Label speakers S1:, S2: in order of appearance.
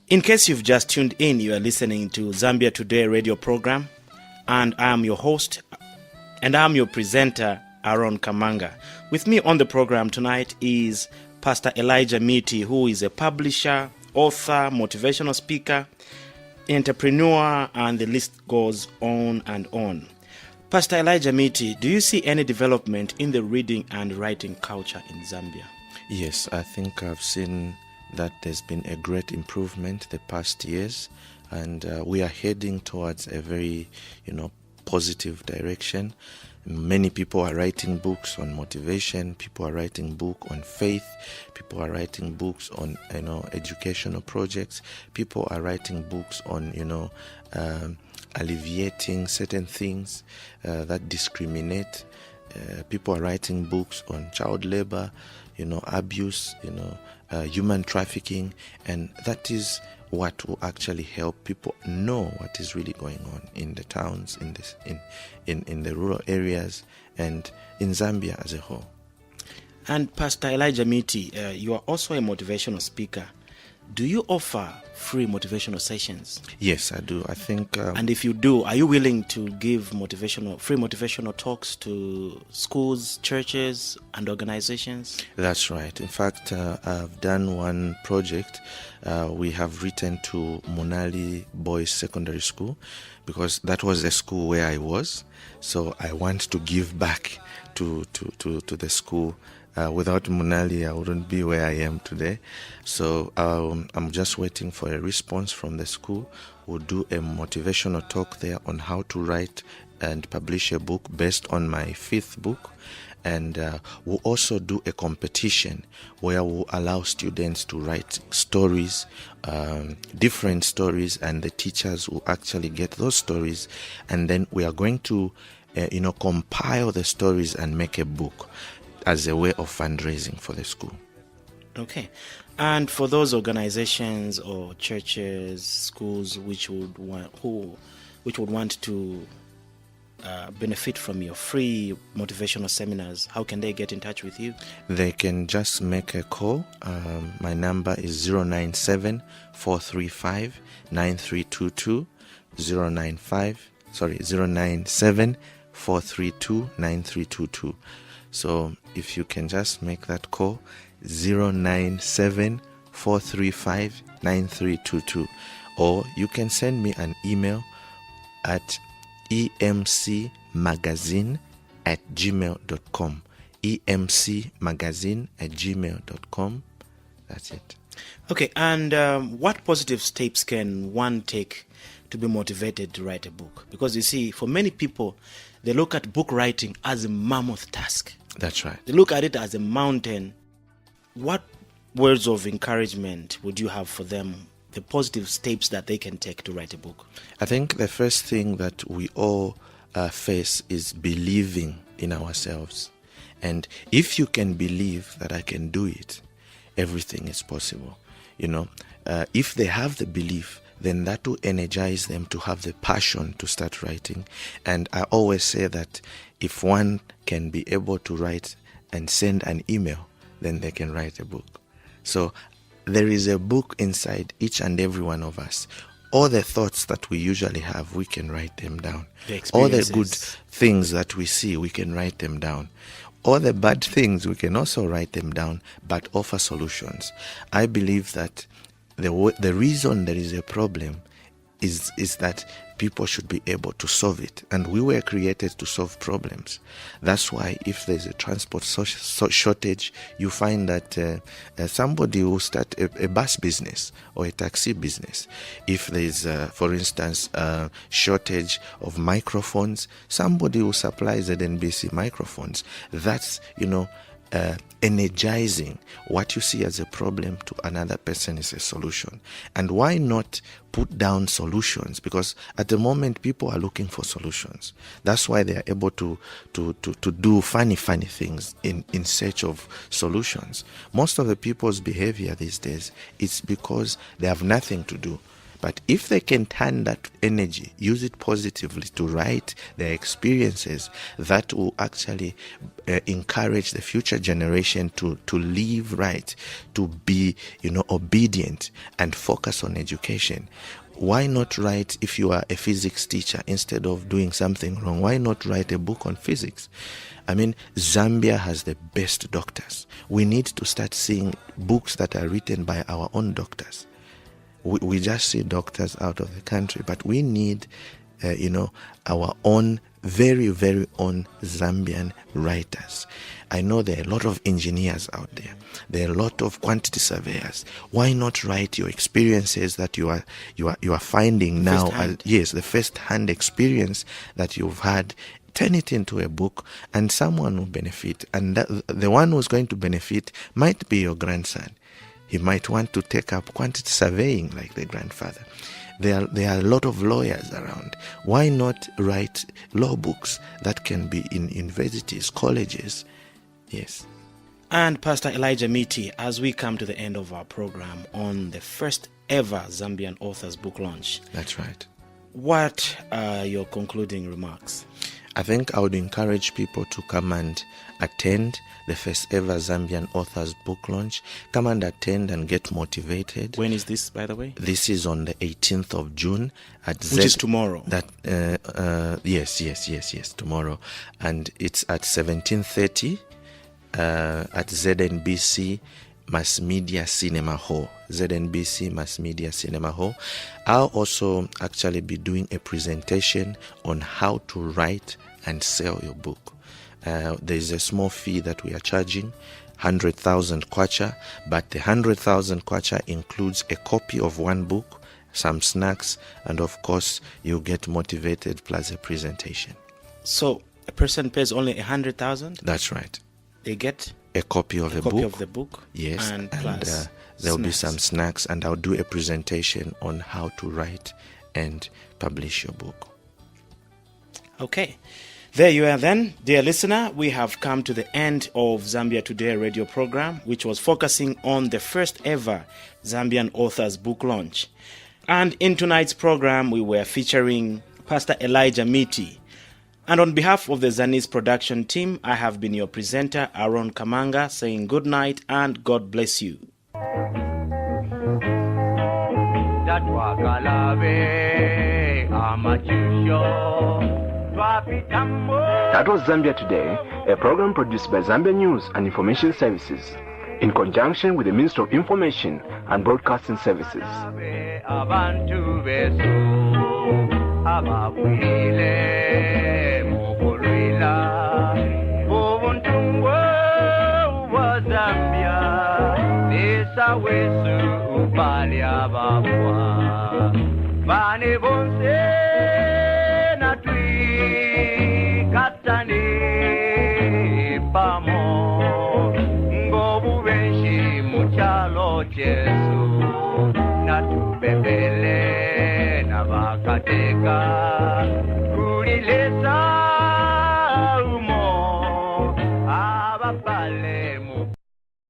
S1: In case you've just tuned in, you are listening to Zambia Today radio program, and I am your host, and I am your presenter, Aaron Kamanga. With me on the program tonight is Pastor Elijah Miti, who is a publisher, author, motivational speaker, entrepreneur, and the list goes on and on. Pastor Elijah Miti, do you see any development in the reading and writing culture in Zambia?
S2: Yes, I think I've seen that there's been a great improvement the past years, and we are heading towards a very, positive direction. Many people are writing books on motivation. People are writing books on faith. People are writing books on, educational projects. People are writing books on, alleviating certain things that discriminate. People are writing books on child labor, abuse, human trafficking, and that is what will actually help people know what is really going on in the towns, in the rural areas, and in Zambia as a whole.
S1: And Pastor Elijah Miti, you are also a motivational speaker. Do you offer free motivational sessions?
S2: Yes, I do. I think.
S1: And if you do, are you willing to give free motivational talks to schools, churches, and organizations?
S2: That's right. In fact, I've done one project. We have written to Munali Boys Secondary School, because that was the school where I was. So I want to give back to the school. Without Munali, I wouldn't be where I am today. So I'm just waiting for a response from the school. We'll do a motivational talk there on how to write and publish a book based on my 5th book. And we'll also do a competition where we'll allow students to write stories, different stories, and the teachers will actually get those stories. And then we are going to, compile the stories and make a book as a way of fundraising for the school.
S1: Okay. And for those organizations or churches, schools which would want to benefit from your free motivational seminars, how can they get in touch with you?
S2: They can just make a call. My number is 097 435 9322 097 432 9322. So if you can just make that call, 097 435 9322, or you can send me an email at emcmagazine@gmail.com. emcmagazine@gmail.com. That's it.
S1: Okay, and what positive steps can one take to be motivated to write a book? Because you see, for many people, they look at book writing as a mammoth task.
S2: That's right.
S1: They look at it as a mountain. What words of encouragement would you have for them, the positive steps that they can take to write a book?
S2: I think the first thing that we all face is believing in ourselves. And if you can believe that I can do it, everything is possible. If they have the belief, then that will energize them to have the passion to start writing. And I always say that if one can be able to write and send an email, then they can write a book. So there is a book inside each and every one of us. All the thoughts that we usually have, we can write them down. All the good things that we see, we can write them down. All the bad things, we can also write them down, but offer solutions. I believe that the reason there is a problem is that people should be able to solve it, and we were created to solve problems. That's why if there's a transport shortage, you find that somebody will start a bus business or a taxi business. If there's, for instance, a shortage of microphones, somebody will supply ZNBC microphones. That's, energizing. What you see as a problem to another person is a solution. And why not put down solutions? Because at the moment people are looking for solutions. That's why they are able to do funny things in search of solutions. Most of the people's behavior these days, it's because they have nothing to do. But if they can turn that energy, use it positively to write their experiences, that will actually encourage the future generation to live right, to be, obedient and focus on education. Why not write, if you are a physics teacher, instead of doing something wrong, why not write a book on physics? I mean, Zambia has the best doctors. We need to start seeing books that are written by our own doctors. We just see doctors out of the country, but we need, our own, very, very own Zambian writers. I know there are a lot of engineers out there. There are a lot of quantity surveyors. Why not write your experiences that you are finding now? Yes, the first-hand experience that you've had. Turn it into a book, and someone will benefit. And the one who's going to benefit might be your grandson. He might want to take up quantity surveying like the grandfather. There are a lot of lawyers around. Why not write law books that can be in universities, colleges? Yes.
S1: And Pastor Elijah Miti, as we come to the end of our program on the first ever Zambian Authors Book Launch.
S2: That's right.
S1: What are your concluding remarks?
S2: I think I would encourage people to come and attend the first ever Zambian Authors Book Launch. Come and attend and get motivated.
S1: When is this, by the way?
S2: This is on the 18th of June.
S1: Which is tomorrow.
S2: Yes, tomorrow. And it's at 17:30 at ZNBC Mass Media Cinema Hall. ZNBC Mass Media Cinema Hall. I'll also actually be doing a presentation on how to write and sell your book. There's a small fee that we are charging, 100,000 kwacha, but the 100,000 kwacha includes a copy of one book, some snacks, and of course you get motivated plus a presentation.
S1: So a person pays only 100,000?
S2: That's right.
S1: They get
S2: a copy of
S1: a
S2: book.
S1: Copy of the book.
S2: Yes,
S1: and plus
S2: there'll be some snacks, and I'll do a presentation on how to write and publish your book.
S1: Okay. There you are then, dear listener. We have come to the end of Zambia Today radio program, which was focusing on the first ever Zambian Authors Book Launch. And in tonight's program, we were featuring Pastor Elijah Miti. And on behalf of the Zanis production team, I have been your presenter, Aaron Kamanga, saying good night and God bless you.
S3: That was Zambia Today, a program produced by Zambia News and Information Services in conjunction with the Ministry of Information and Broadcasting Services.
S4: Jesu natubembele nabakateka kulilesa